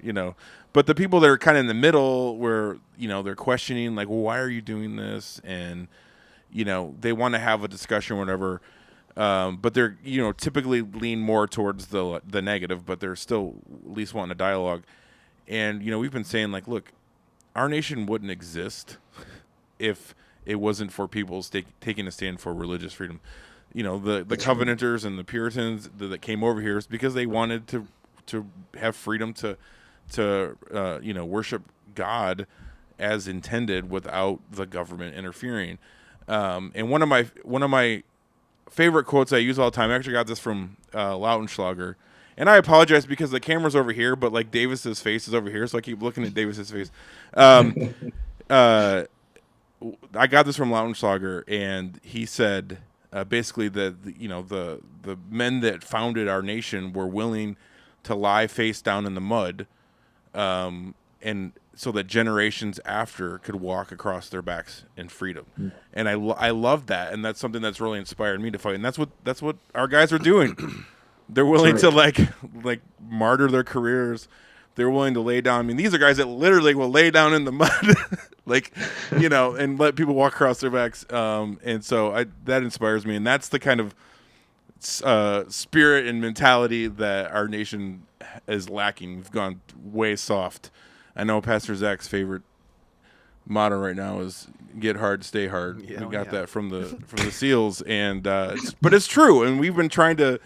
But the people that are kind of in the middle where, they're questioning, like, well, why are you doing this? And, they want to have a discussion or whatever. But they're, typically lean more towards the negative, but they're still at least wanting a dialogue. And, we've been saying, like, look, our nation wouldn't exist if it wasn't for people taking a stand for religious freedom. The Covenanters and the Puritans that came over here is because they wanted to have freedom to worship God as intended without the government interfering. And one of my favorite quotes I use all the time, I actually got this from Lautenschlager. And I apologize because the camera's over here, but like Davis's face is over here, so I keep looking at Davis's face. I got this from Lautenschlager, and he said basically that the men that founded our nation were willing to lie face down in the mud, and so that generations after could walk across their backs in freedom. Mm. And I love that, and that's something that's really inspired me to fight. And that's what our guys are doing. They're willing to like martyr their careers. They're willing to lay down. I mean, these are guys that literally will lay down in the mud, and let people walk across their backs. And so that inspires me. And that's the kind of spirit and mentality that our nation is lacking. We've gone way soft. I know Pastor Zach's favorite motto right now is "Get hard, stay hard." Yeah, we got that from the SEALs, and but it's true. And we've been trying to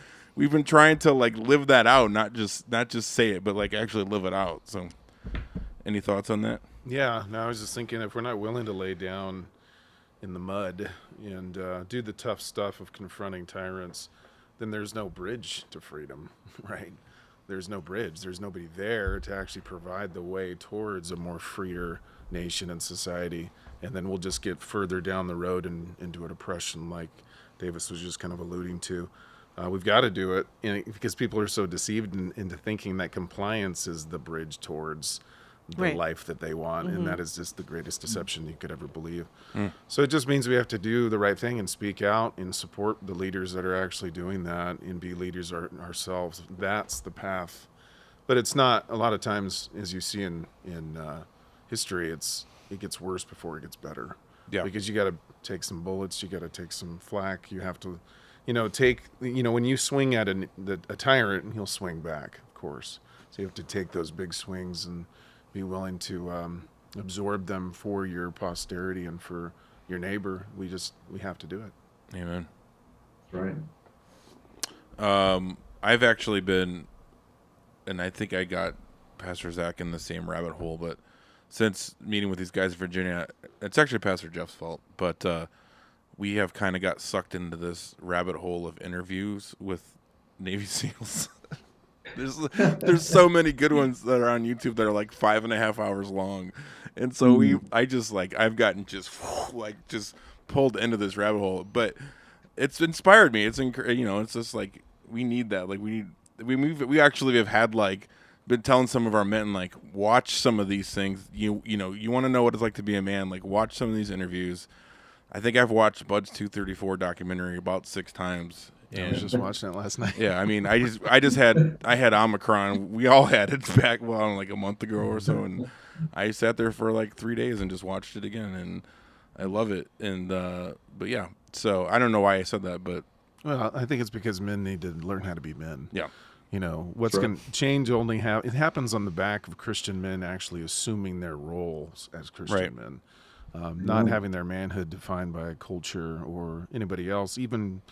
like live that out, not just say it, but like actually live it out. So, any thoughts on that? Yeah, no, I was just thinking, if we're not willing to lay down in the mud and do the tough stuff of confronting tyrants, then there's no bridge to freedom, right? There's no bridge. There's nobody there to actually provide the way towards a more freer nation and society. And then we'll just get further down the road and into a depression, like Davis was just kind of alluding to. We've got to do it because people are so deceived into thinking that compliance is the bridge towards the life that they want. Mm-hmm. And that is just the greatest deception you could ever believe. Mm. So it just means we have to do the right thing and speak out and support the leaders that are actually doing that and be leaders ourselves. That's the path. But it's not, a lot of times, as you see in history, it gets worse before it gets better. Yeah. Because you got to take some bullets, you got to take some flack, you have to when you swing at a tyrant, he'll swing back, of course. So you have to take those big swings and be willing to absorb them for your posterity and for your neighbor. We have to do it. Amen. Right. I've actually been, and I think I got Pastor Zach in the same rabbit hole, but since meeting with these guys in Virginia, it's actually Pastor Jeff's fault, but we have kind of got sucked into this rabbit hole of interviews with Navy SEALs. There's so many good ones that are on YouTube that are like 5.5 hours long. And so I've gotten just pulled into this rabbit hole, but it's inspired me. It's just like, we need that. Like we actually have had been telling some of our men, like, watch some of these things. You want to know what it's like to be a man, like watch some of these interviews. I think I've watched Bud's 234 documentary about 6 times. I was just watching it last night. Yeah, I mean, I had Omicron. We all had it back like a month ago or so, and I sat there for like 3 days and just watched it again, and I love it. And but yeah, so I don't know why I said that, but I think it's because men need to learn how to be men. Yeah. What's going to change it happens on the back of Christian men actually assuming their roles as Christian men. Not having their manhood defined by culture or anybody else. Even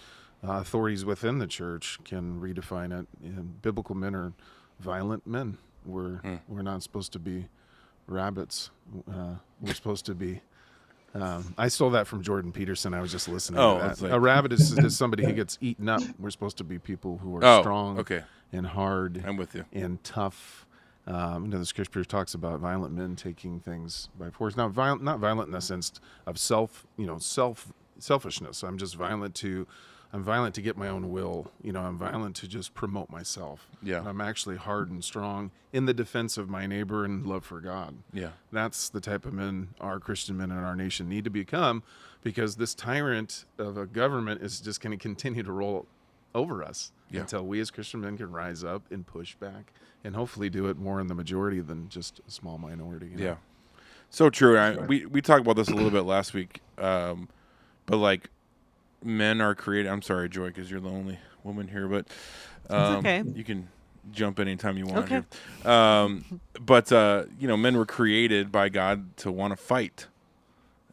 authorities within the church can redefine it. Biblical men are violent men. We're not supposed to be rabbits. We're supposed to be I stole that from Jordan Peterson. I was just listening Oh, to it's that. like- A rabbit is somebody who gets eaten up. We're supposed to be people who are Oh, strong okay. and hard I'm with you. and tough. The scripture talks about violent men taking things by force. Not violent in the sense of selfishness. I'm violent to get my own will. I'm violent to just promote myself. Yeah. And I'm actually hard and strong in the defense of my neighbor and love for God. Yeah. That's the type of men our Christian men in our nation need to become, because this tyrant of a government is just going to continue to roll over us until we as Christian men can rise up and push back, and hopefully do it more in the majority than just a small minority. Yeah. So true. We talked about this a little bit last week, but like, men are created. I'm sorry, Joy, because you're the only woman here, but okay. You can jump anytime you want. Okay. But men were created by God to want to fight,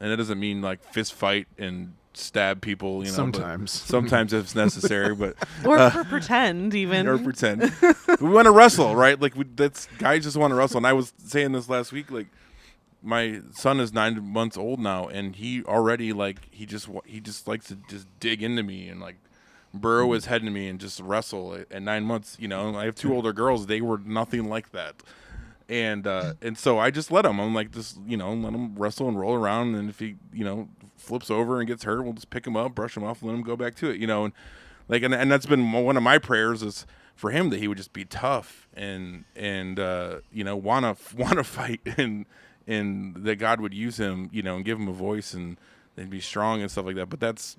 and it doesn't mean like fist fight and stab people. Sometimes if necessary, but or for pretend even. Or pretend. We want to wrestle, right? Like guys just want to wrestle. And I was saying this last week, like, my son is 9 months old now, and he already he just likes to just dig into me and like burrow his head into me and just wrestle. At 9 months, I have 2 older girls; they were nothing like that, and so I just let him. I'm like, just let him wrestle and roll around, and if he flips over and gets hurt, we'll just pick him up, brush him off, and let him go back to it. And that's been one of my prayers is for him, that he would just be tough and wanna fight and that God would use him, and give him a voice and be strong and stuff like that. But that's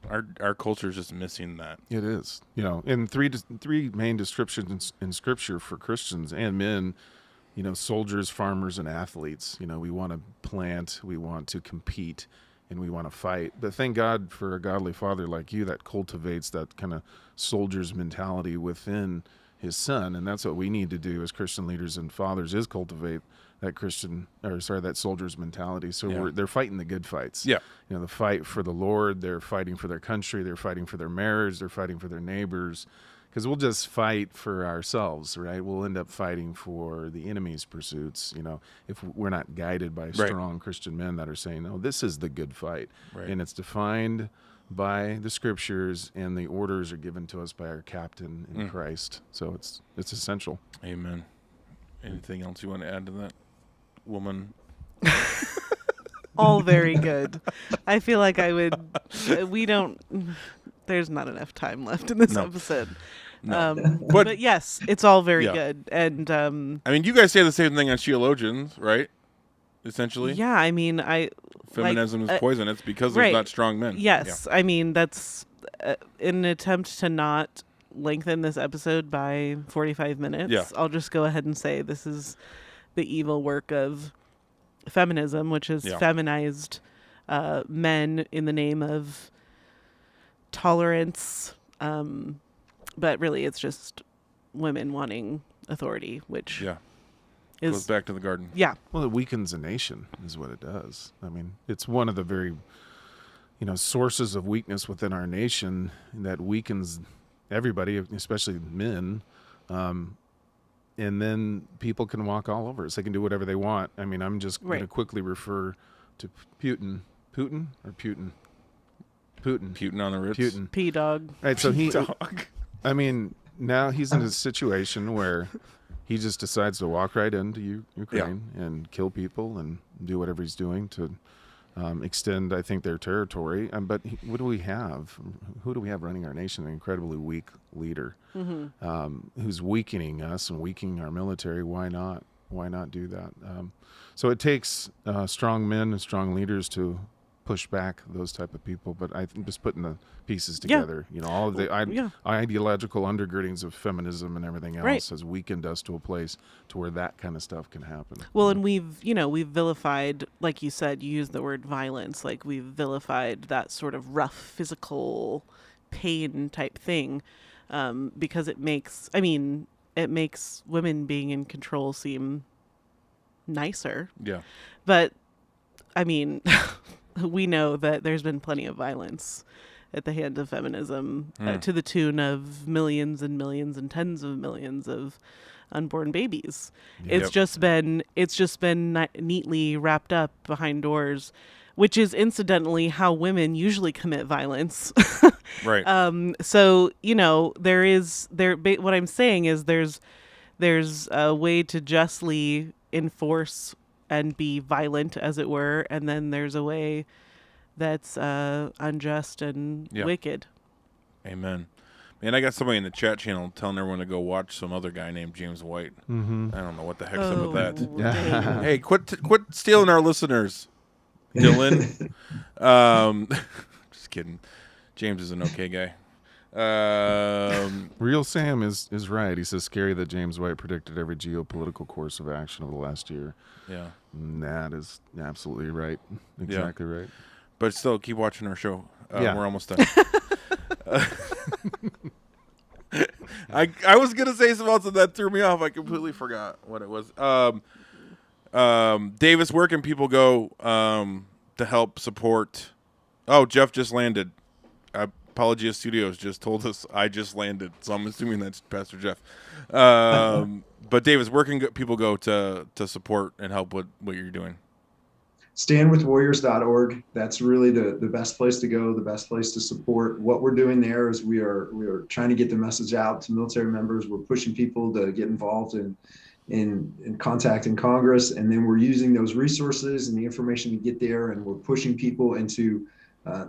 our culture is just missing that. It is, in three main descriptions in Scripture for Christians and men, soldiers, farmers, and athletes. We want to plant, we want to compete, and we want to fight. But thank God for a godly father like you that cultivates that kind of soldier's mentality within his son, and that's what we need to do as Christian leaders and fathers, is cultivate that soldier's mentality. So they're fighting the good fights. Yeah. The fight for the Lord, they're fighting for their country, they're fighting for their marriage, they're fighting for their neighbors, because we'll just fight for ourselves, right? We'll end up fighting for the enemy's pursuits, if we're not guided by strong Christian men that are saying, no, this is the good fight. Right. And it's defined by the Scriptures, and the orders are given to us by our captain in Christ. So it's essential. Amen. Anything else you want to add to that, woman? All very good. I feel like there's not enough time left in this episode. No. But yes, it's all very good. And you guys say the same thing on theologians, right? Essentially. Yeah, feminism is poison. It's because there's not strong men. Yes, yeah. That's in an attempt to not lengthen this episode by 45 minutes. Yeah. I'll just go ahead and say this is the evil work of feminism, which is feminized men in the name of tolerance. But really, it's just women wanting authority, which goes back to the garden. Yeah. Well, it weakens a nation, is what it does. It's one of the very, sources of weakness within our nation that weakens everybody, especially men. And then people can walk all over us. They can do whatever they want. I'm just going to quickly refer to Putin. Putin or Putin? Putin. Putin on the Ritz. Putin. P-Dog. Right, so now he's in a situation where he just decides to walk right into Ukraine and kill people and do whatever he's doing to extend, I think, their territory. But what do we have? Who do we have running our nation? An incredibly weak leader who's weakening us and weakening our military. Why not? Why not do that? So it takes strong men and strong leaders to push back those type of people. But I think just putting the pieces together, all of the ideological undergirdings of feminism and everything else has weakened us to a place to where that kind of stuff can happen. Well, and we've vilified, like you said, you used the word violence, like we've vilified that sort of rough physical pain type thing, because it makes women being in control seem nicer. Yeah. But we know that there's been plenty of violence at the hand of feminism to the tune of millions and millions and tens of millions of unborn babies. Yep. It's just been neatly wrapped up behind doors, which is incidentally how women usually commit violence. Right. So what I'm saying is there's a way to justly enforce and be violent, as it were, and then there's a way that's unjust and wicked. Amen. Man, I got somebody in the chat channel telling everyone to go watch some other guy named James White. Mm-hmm. I don't know what the heck's up with that. dang. Hey, quit stealing our listeners, Dylan. Just kidding. James is an okay guy. Real Sam is right. He says scary that James White predicted every geopolitical course of action over the last year. Yeah. And that is absolutely right. Exactly right. But still, keep watching our show. We're almost done. I was gonna say something else and that threw me off. I completely forgot what it was. Davis, where can people go to help support? Oh, Jeff just landed. Apologia Studios just told us I just landed, so I'm assuming that's Pastor Jeff. But Davis, where can people go to support and help with what you're doing? Standwithwarriors.org. That's really the best place to go, the best place to support. What we're doing there is we are trying to get the message out to military members. We're pushing people to get involved in contacting Congress, and then we're using those resources and the information to get there, and we're pushing people into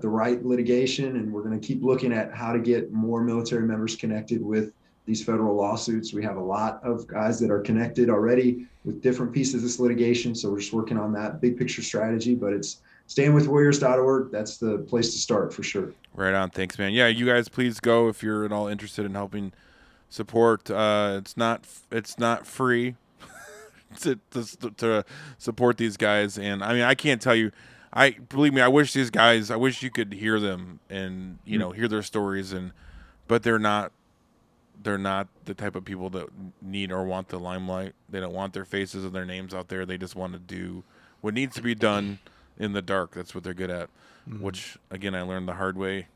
the right litigation, and we're going to keep looking at how to get more military members connected with these federal lawsuits. We have a lot of guys that are connected already with different pieces of this litigation, so we're just working on that big picture strategy, but it's standwithwarriors.org. That's the place to start for sure. Right on. Thanks, man. Yeah, you guys please go if you're at all interested in helping support. It's not free to support these guys, and I mean, I can't tell you, believe me, I wish these guys, I wish you could hear them and hear their stories, but they're not the type of people that need or want the limelight. They don't want their faces and their names out there. They just want to do what needs to be done in the dark. That's what they're good at, which again, I learned the hard way.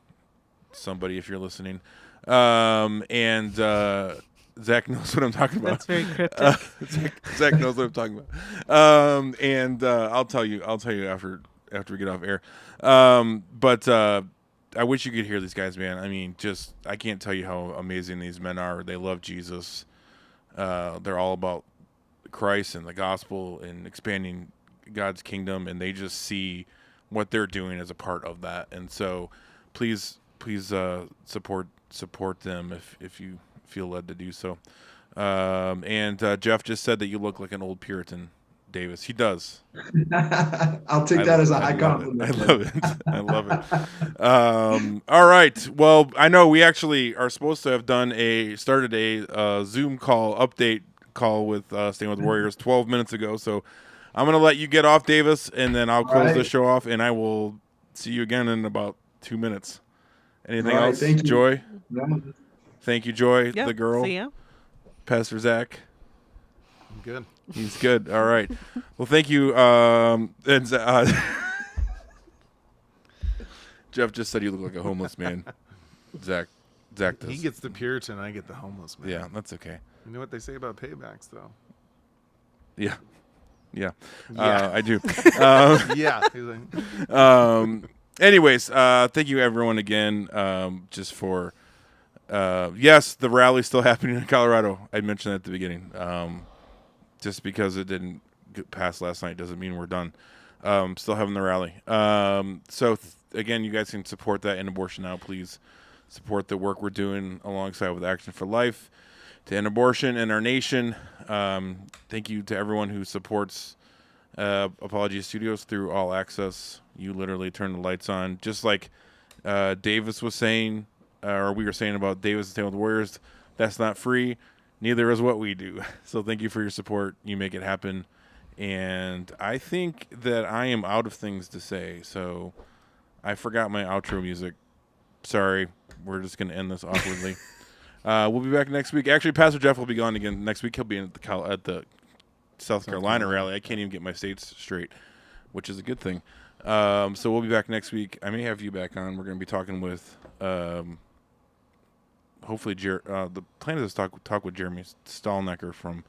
Somebody, if you're listening, and Zach knows what I'm talking about. That's very cryptic. Zach knows what I'm talking about. And I'll tell you after we get off air. But I wish you could hear these guys, man. I mean, I can't tell you how amazing these men are. They love Jesus. They're all about Christ and the gospel and expanding God's kingdom, and they just see what they're doing as a part of that. And so please support them if you feel led to do so. And Jeff just said that you look like an old Puritan, Davis. He does. I'll take that as a high compliment. I love it. All right. Well, I know we actually are supposed to have started a Zoom update call with Staying with Warriors 12 minutes ago. So I'm going to let you get off, Davis, and then I'll close the show off, and I will see you again in about 2 minutes. Anything else, thank you. Joy? No. Thank you, Joy, Yep, the girl. see ya. Pastor Zach. I'm good. He's good. All right. Well, thank you. Jeff just said you look like a homeless man. Zach does. He gets the Puritan, I get the homeless man. Yeah, that's okay. You know what they say about paybacks, though? Yeah. Yeah. I do. Yeah. Anyways, thank you everyone again. Just for yes, the rally's still happening in Colorado. I mentioned that at the beginning. Just because it didn't get past last night doesn't mean we're done. Still having the rally. So again, you guys can support that in Abortion Now. Please support the work we're doing alongside with Action for Life to end abortion in our nation. Thank you to everyone who supports Apologia Studios through All Access. You literally turn the lights on, just like Davis was saying, or we were saying about Davis and Staying with the Warriors. That's not free. Neither is what we do. So thank you for your support. You make it happen. And I think that I am out of things to say. So I forgot my outro music. Sorry. We're just going to end this awkwardly. We'll be back next week. Actually, Pastor Jeff will be gone again next week. He'll be at the South Carolina rally. I can't even get my states straight, which is a good thing. So we'll be back next week. I may have you back on. We're going to be talking with hopefully, the plan is to talk with Jeremy Stallnecker from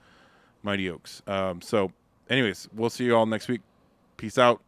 Mighty Oaks. So, anyways, we'll see you all next week. Peace out.